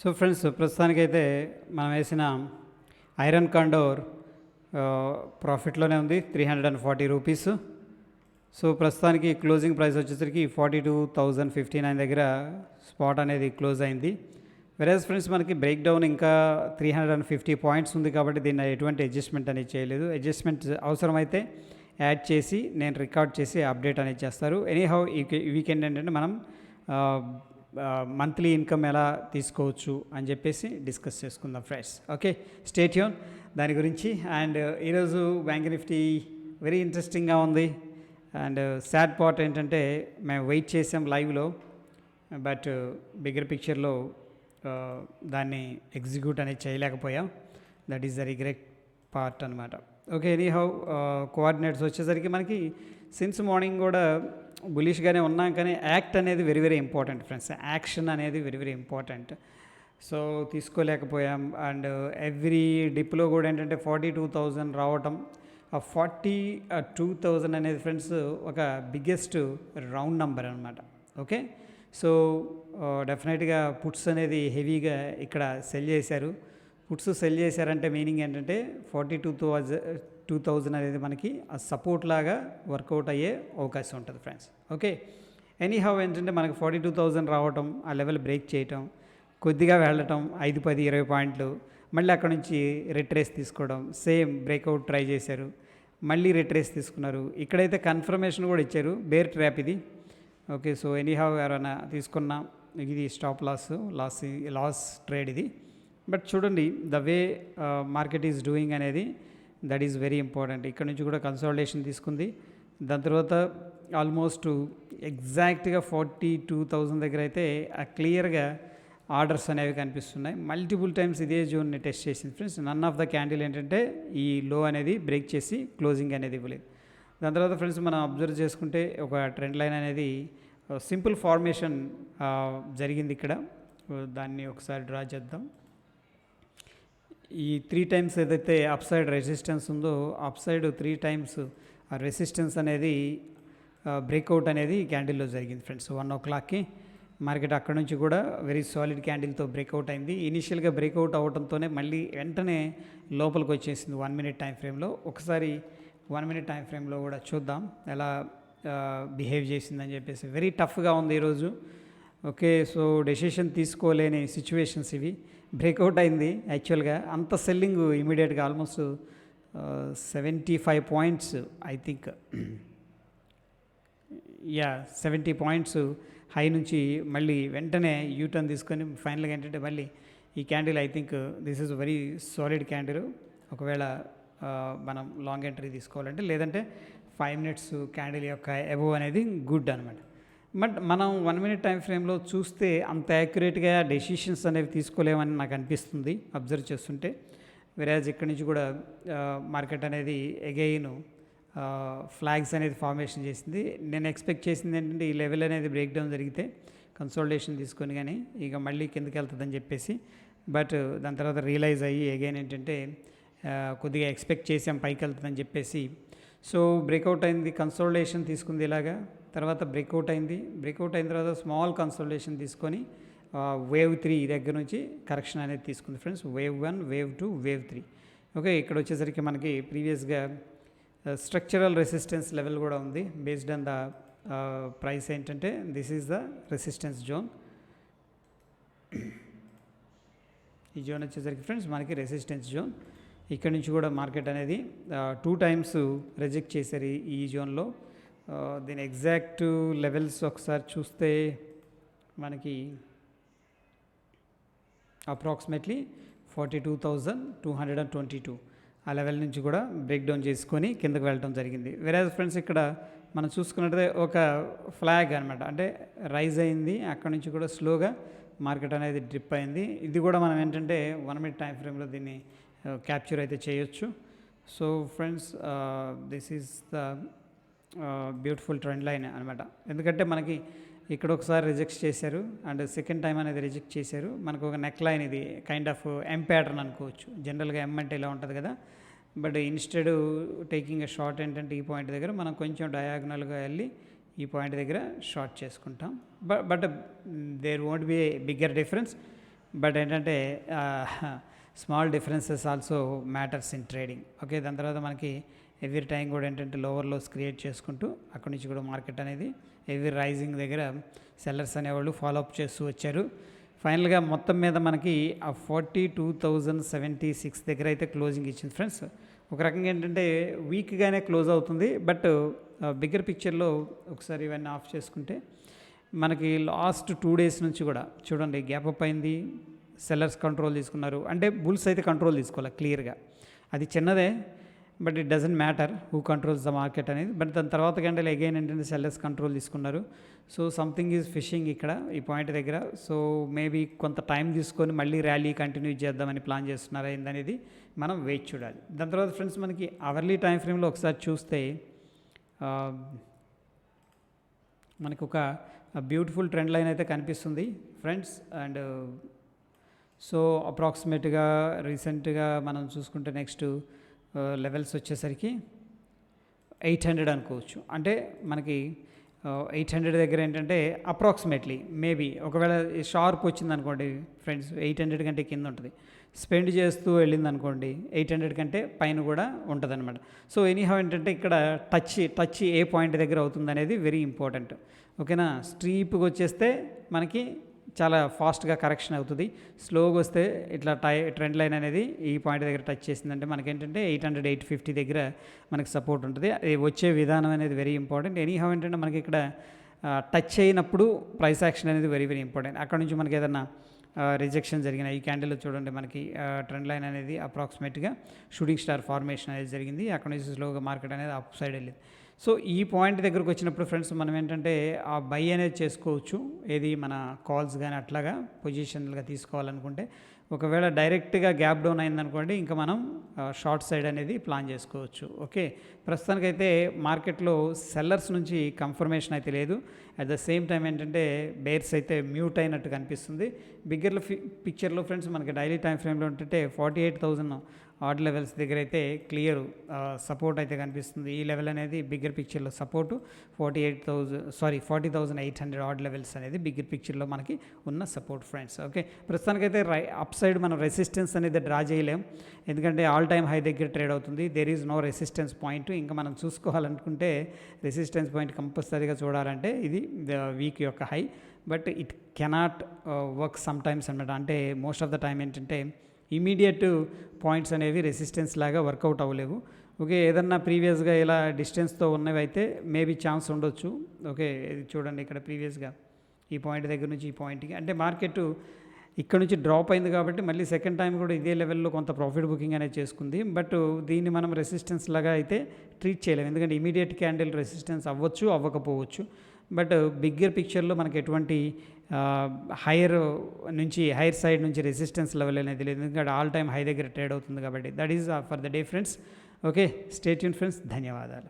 So friends, ప్రస్తుతానికైతే మనం వేసిన ఐరన్ కాండోర్ ప్రాఫిట్లోనే ఉంది, 340 రూపీస్. సో ప్రస్తుతానికి క్లోజింగ్ ప్రైస్ వచ్చేసరికి 42,059 దగ్గర స్పాట్ అనేది క్లోజ్ అయింది. వెరాజ్ ఫ్రెండ్స్, మనకి బ్రేక్ డౌన్ ఇంకా 350 పాయింట్స్ ఉంది కాబట్టి దీన్ని ఎటువంటి అడ్జస్ట్మెంట్ అనేది చేయలేదు. అడ్జస్ట్మెంట్ అవసరమైతే యాడ్ చేసి నేను రికార్డ్ చేసి అప్డేట్ అనేది చేస్తారు. ఎనీహౌ ఈ వీకెండ్ ఏంటంటే మనం మంత్లీ ఇన్కమ్ ఎలా తీసుకోవచ్చు అని చెప్పేసి డిస్కస్ చేసుకుందాం ఫ్రెండ్స్. ఓకే, స్టే ట్యూన్ దాని గురించి. అండ్ ఈరోజు బ్యాంక్ నిఫ్టీ వెరీ ఇంట్రెస్టింగ్గా ఉంది. అండ్ సాడ్ పార్ట్ ఏంటంటే మేము వెయిట్ చేసాం లైవ్లో, బట్ బిగ్గర్ పిక్చర్లో దాన్ని ఎగ్జిక్యూట్ అనేది చేయలేకపోయాం. That is the regret part అనమాట. ఓకే, ఎనీహౌ కోఆర్డినేట్స్ వచ్చేసరికి మనకి సిన్స్ మార్నింగ్ కూడా బులిష్గానే ఉన్నాం, కానీ యాక్ట్ అనేది very very important friends. Action అనేది వెరీ వెరీ ఇంపార్టెంట్. సో తీసుకోలేకపోయాం. అండ్ ఎవ్రీ డిప్లో కూడా ఏంటంటే 42,000 రావటం, ఆ 42,000 అనేది ఫ్రెండ్స్ ఒక బిగ్గెస్ట్ రౌండ్ నెంబర్ అనమాట. ఓకే, సో డెఫినెట్గా పుట్స్ అనేది హెవీగా ఇక్కడ సెల్ చేశారు. పుట్స్ సెల్ చేశారంటే మీనింగ్ ఏంటంటే 42,000 అనేది మనకి ఆ సపోర్ట్ లాగా వర్కౌట్ అయ్యే అవకాశం ఉంటుంది ఫ్రెండ్స్. ఓకే, ఎనీహౌ ఏంటంటే మనకి 42,000 రావటం, ఆ లెవెల్ బ్రేక్ చేయటం, కొద్దిగా వెళ్ళటం 5, 10, 20 పాయింట్లు, మళ్ళీ అక్కడ నుంచి రిట్రేస్ తీసుకోవడం, సేమ్ బ్రేక్అవుట్ ట్రై చేశారు, మళ్ళీ రిట్రేస్ తీసుకున్నారు. ఇక్కడైతే కన్ఫర్మేషన్ కూడా ఇచ్చారు, బేర్ ట్రాప్ ఇది. ఓకే, సో ఎనీహౌ ఎవరైనా తీసుకున్నా ఇది స్టాప్ లాస్ ట్రేడ్ ఇది. బట్ చూడండి the way market is doing అనేది, దట్ ఈజ్ వెరీ ఇంపార్టెంట్. ఇక్కడ నుంచి కూడా కన్సాలిడేషన్ తీసుకుంది. దాని తర్వాత ఆల్మోస్ట్ ఎగ్జాక్ట్గా 42,000 దగ్గర అయితే క్లియర్గా ఆర్డర్స్ అనేవి కనిపిస్తున్నాయి. మల్టిపుల్ టైమ్స్ ఇదే జోన్ని టెస్ట్ చేసింది friends. None of the candle ఏంటంటే ఈ లో అనేది బ్రేక్ చేసి క్లోజింగ్ అనేది ఇవ్వలేదు. దాని తర్వాత ఫ్రెండ్స్ మనం అబ్జర్వ్ చేసుకుంటే ఒక ట్రెండ్ లైన్ అనేది సింపుల్ ఫార్మేషన్ జరిగింది ఇక్కడ. దాన్ని ఒకసారి డ్రా చేద్దాం. ఈ 3 టైమ్స్ ఏదైతే అప్ సైడ్ రెసిస్టెన్స్ ఉందో, అప్ సైడ్ 3 టైమ్స్ ఆ రెసిస్టెన్స్ అనేది బ్రేక్అవుట్ అనేది క్యాండిల్లో జరిగింది ఫ్రెండ్స్. 1 o'clockకి మార్కెట్ అక్కడ నుంచి కూడా వెరీ సాలిడ్ క్యాండిల్తో బ్రేక్అవుట్ అయింది. ఇనీషియల్గా బ్రేక్అవుట్ అవ్వడంతోనే మళ్ళీ వెంటనే లోపలికి వచ్చేసింది 1 minute టైం ఫ్రేమ్లో. ఒకసారి 1 minute టైం ఫ్రేమ్లో కూడా చూద్దాం ఎలా బిహేవ్ చేసిందని చెప్పేసి. వెరీ టఫ్గా ఉంది ఈరోజు. ఓకే, సో డెసిషన్ తీసుకోలేని సిచ్యువేషన్స్ ఇవి. బ్రేక్అవుట్ అయింది యాక్చువల్గా, అంత సెల్లింగ్ ఇమీడియట్గా almost 75 points I think, 70 points high నుంచి మళ్ళీ వెంటనే యూటర్న్ తీసుకొని ఫైనల్గా ఏంటంటే మళ్ళీ ఈ candle I think this is very solid candle. ఒకవేళ మనం లాంగ్ ఎంట్రీ తీసుకోవాలంటే, లేదంటే 5 minutes క్యాండిల్ యొక్క అబోవ్ అనేది గుడ్ అనమాట. బట్ మనం 1 minute టైం ఫ్రేమ్లో చూస్తే అంత యాక్యురేట్గా డెసిషన్స్ అనేవి తీసుకోలేమని నాకు అనిపిస్తుంది అబ్జర్వ్ చేస్తుంటే. వెరాజ్ ఇక్కడి నుంచి కూడా మార్కెట్ అనేది అగైన్ ఫ్లాగ్స్ అనేది ఫార్మేషన్ చేసింది. నేను ఎక్స్పెక్ట్ చేసింది ఏంటంటే ఈ లెవెల్ అనేది బ్రేక్ డౌన్ జరిగితే కన్సోలిడేషన్ తీసుకొని కానీ ఇక మళ్ళీ కిందకి వెళ్తుందని చెప్పేసి. బట్ దాని తర్వాత రియలైజ్ అయ్యి అగైన్ ఏంటంటే కొద్దిగా ఎక్స్పెక్ట్ చేసాం పైకి వెళ్తుందని చెప్పేసి. సో బ్రేక్అవుట్ అయింది, కన్సోలిడేషన్ తీసుకుంది ఇలాగా. తర్వాత బ్రేక్అవుట్ అయింది. బ్రేక్అవుట్ అయిన తర్వాత స్మాల్ కన్సోలిడేషన్ తీసుకొని వేవ్ 3 దగ్గర నుంచి కరెక్షన్ అనేది తీసుకుంది friends. Wave 1, wave 2, wave 3. Okay, ఇక్కడ వచ్చేసరికి మనకి ప్రీవియస్గా స్ట్రక్చరల్ రెసిస్టెన్స్ లెవెల్ కూడా ఉంది. బేస్డ్ ఆన్ ద ప్రైస్ ఏంటంటే this is the resistance zone. ఈ జోన్ వచ్చేసరికి ఫ్రెండ్స్ మనకి రెసిస్టెన్స్ జోన్. ఇక్కడ నుంచి కూడా మార్కెట్ అనేది 2 times రిజెక్ట్ చేశారు ఈ జోన్లో. దీని ఎగ్జాక్ట్ లెవెల్స్ ఒకసారి చూస్తే మనకి అప్రాక్సిమేట్లీ 42,222 ఆ లెవెల్ నుంచి కూడా బ్రేక్ డౌన్ చేసుకొని కిందకు వెళ్ళడం జరిగింది. వేరే ఫ్రెండ్స్ ఇక్కడ మనం చూసుకున్నట్లయితే ఒక ఫ్లాగ్ అనమాట, అంటే రైజ్ అయింది, అక్కడ నుంచి కూడా స్లోగా మార్కెట్ అనేది డ్రిప్ అయింది. ఇది కూడా మనం ఏంటంటే 1 minute టైం ఫ్రేమ్లో దీన్ని క్యాప్చర్ అయితే చేయొచ్చు. So friends, this is the beautiful trend line అనమాట. ఎందుకంటే మనకి ఇక్కడ ఒకసారి రిజెక్ట్ చేశారు అండ్ సెకండ్ టైం అనేది రిజెక్ట్ చేశారు. మనకు ఒక నెక్ లైన్, ఇది కైండ్ ఆఫ్ ఎం ప్యాటర్న్ అనుకోవచ్చు. జనరల్గా ఎం అంటే ఇలా ఉంటుంది కదా, but instead taking a short ఏంటంటే ఈ పాయింట్ దగ్గర మనం కొంచెం డయాగ్నల్గా వెళ్ళి ఈ పాయింట్ దగ్గర షార్ట్ చేసుకుంటాం. But there won't be a bigger difference. But ఏంటంటే small differences also matters in trading. Okay, దాని తర్వాత మనకి ఎవ్రీ టైం కూడా ఏంటంటే లోవర్ లోస్ క్రియేట్ చేసుకుంటూ అక్కడి నుంచి కూడా మార్కెట్ అనేది ఎవ్రీ రైజింగ్ దగ్గర సెల్లర్స్ అనేవాళ్ళు ఫాలో అప్ చేస్తూ వచ్చారు. ఫైనల్గా మొత్తం మీద మనకి ఆ 42,076 దగ్గర అయితే క్లోజింగ్ ఇచ్చింది ఫ్రెండ్స్. ఒక రకంగా ఏంటంటే వీక్గానే క్లోజ్ అవుతుంది, బట్ బిగ్గర్ పిక్చర్లో ఒకసారి ఇవన్నీ ఆఫ్ చేసుకుంటే మనకి లాస్ట్ 2 days నుంచి కూడా చూడండి గ్యాప్ అప్ అయింది, సెల్లర్స్ కంట్రోల్ తీసుకున్నారు. అంటే బుల్స్ అయితే కంట్రోల్ తీసుకోవాలి క్లియర్గా, అది చిన్నదే, but it doesn't matter who controls the market అనేది. బట్ దాని తర్వాత గంటలు అగైన్ ఏంటంటే సెల్లర్స్ కంట్రోల్ తీసుకున్నారు. సో సంథింగ్ ఈజ్ ఫిషింగ్ ఇక్కడ ఈ పాయింట్ దగ్గర. సో మేబీ కొంత టైం తీసుకొని మళ్ళీ ర్యాలీ కంటిన్యూ చేద్దామని ప్లాన్ చేస్తున్నారా ఏందనేది మనం వెయిట్ చూడాలి. దాని తర్వాత ఫ్రెండ్స్ మనకి అవర్లీ టైం ఫ్రేమ్లో ఒకసారి చూస్తే మనకు ఒక బ్యూటిఫుల్ ట్రెండ్ లైన్ అయితే కనిపిస్తుంది ఫ్రెండ్స్. అండ్ సో అప్రాక్సిమేట్గా రీసెంట్గా మనం చూసుకుంటే నెక్స్ట్ లెవెల్స్ వచ్చేసరికి 800 అనుకోవచ్చు. అంటే మనకి 800 దగ్గర ఏంటంటే అప్రాక్సిమేట్లీ మేబీ ఒకవేళ షార్ప్ వచ్చింది అనుకోండి ఫ్రెండ్స్, 800 కంటే కింద ఉంటుంది. స్పెండ్ చేస్తూ వెళ్ళింది అనుకోండి 800 కంటే పైన కూడా ఉంటుంది అనమాట. సో ఎనీహౌ ఏంటంటే ఇక్కడ టచ్ ఏ పాయింట్ దగ్గర అవుతుంది అనేది వెరీ ఇంపార్టెంట్. ఓకేనా, స్ట్రీప్కి వచ్చేస్తే మనకి చాలా ఫాస్ట్గా కరెక్షన్ అవుతుంది. స్లోగా వస్తే ఇట్లా ట్రెండ్ లైన్ అనేది ఈ పాయింట్ దగ్గర టచ్ చేసిందంటే మనకేంటంటే 800, 850 దగ్గర మనకి సపోర్ట్ ఉంటుంది. అది వచ్చే విధానం అనేది వెరీ ఇంపార్టెంట్. ఎనీహౌ ఏంటంటే మనకి ఇక్కడ టచ్ అయినప్పుడు ప్రైస్ యాక్షన్ అనేది వెరీ వెరీ ఇంపార్టెంట్. అక్కడ నుంచి మనకి ఏదైనా రిజెక్షన్ జరిగిన ఈ క్యాండిల్లో చూడండి మనకి ట్రెండ్ లైన్ అనేది అప్రాక్సిమేట్గా షూటింగ్ స్టార్ ఫార్మేషన్ అనేది జరిగింది. అక్కడ నుంచి స్లోగా మార్కెట్ అనేది అప్ సైడ్ వెళ్ళింది. సో ఈ పాయింట్ దగ్గరకు వచ్చినప్పుడు ఫ్రెండ్స్ మనం ఏంటంటే ఆ బై అనేది చేసుకోవచ్చు. ఏది మన కాల్స్ కానీ అట్లాగా పొజిషన్లుగా తీసుకోవాలనుకుంటే. ఒకవేళ డైరెక్ట్గా గ్యాప్ డౌన్ అయిందనుకోండి ఇంకా మనం షార్ట్ సైడ్ అనేది ప్లాన్ చేసుకోవచ్చు. ఓకే, ప్రస్తుతానికైతే మార్కెట్లో సెల్లర్స్ నుంచి కన్ఫర్మేషన్ అయితే లేదు. అట్ ద సేమ్ టైం ఏంటంటే బేర్స్ అయితే మ్యూట్ అయినట్టు కనిపిస్తుంది. బిగ్గర్ పిక్చర్లో ఫ్రెండ్స్ మనకి డైలీ టైం ఫ్రేమ్లో ఏంటంటే 48,000 ఆడ్ లెవెల్స్ దగ్గర అయితే క్లియర్ సపోర్ట్ అయితే కనిపిస్తుంది. ఈ లెవెల్ అనేది బిగ్గర్ పిక్చర్లో సపోర్టు 40,800 ఆడ్ లెవెల్స్ అనేది బిగ్గర్ పిక్చర్లో మనకి ఉన్న సపోర్ట్ ఫ్రెండ్స్. ఓకే, ప్రస్తుతానికైతే అప్ సైడ్ మనం రెసిస్టెన్స్ అనేది డ్రా చేయలేం, ఎందుకంటే ఆల్ టైమ్ హై దగ్గర ట్రేడ్ అవుతుంది. There is no resistance point. ఇంకా మనం చూసుకోవాలనుకుంటే రెసిస్టెన్స్ పాయింట్ కంపల్సరీగా చూడాలంటే ఇది వీక్ యొక్క high, but it cannot work some times అనమాట. అంటే మోస్ట్ ఆఫ్ ద టైం ఏంటంటే ఇమీడియట్ పాయింట్స్ అనేవి రెసిస్టెన్స్ లాగా వర్కౌట్ అవ్వలేవు. ఓకే, ఏదన్నా ప్రీవియస్గా ఇలా డిస్టెన్స్తో ఉన్నవి అయితే మేబీ ఛాన్స్ ఉండొచ్చు. ఓకే, ఇది చూడండి ఇక్కడ ప్రీవియస్గా ఈ పాయింట్ దగ్గర నుంచి ఈ పాయింట్కి అంటే మార్కెట్ ఇక్కడ నుంచి డ్రాప్ అయింది కాబట్టి మళ్ళీ సెకండ్ టైం కూడా ఇదే లెవెల్లో కొంత ప్రాఫిట్ బుకింగ్ అనేది చేసుకుంది. బట్ దీన్ని మనం రెసిస్టెన్స్ లాగా అయితే ట్రీట్ చేయలేము, ఎందుకంటే ఇమీడియట్ క్యాండిల్ రెసిస్టెన్స్ అవ్వచ్చు అవ్వకపోవచ్చు. బట్ బిగ్గర్ పిక్చర్లో మనకి ఎటువంటి హైయర్ సైడ్ నుంచి రెసిస్టెన్స్ లెవెల్ అనేది లేదు, ఎందుకంటే ఆల్ టైమ్ హై దగ్గర ట్రేడ్ అవుతుంది కాబట్టి. That is for the day friends. Okay, stay tune friends, ధన్యవాదాలు.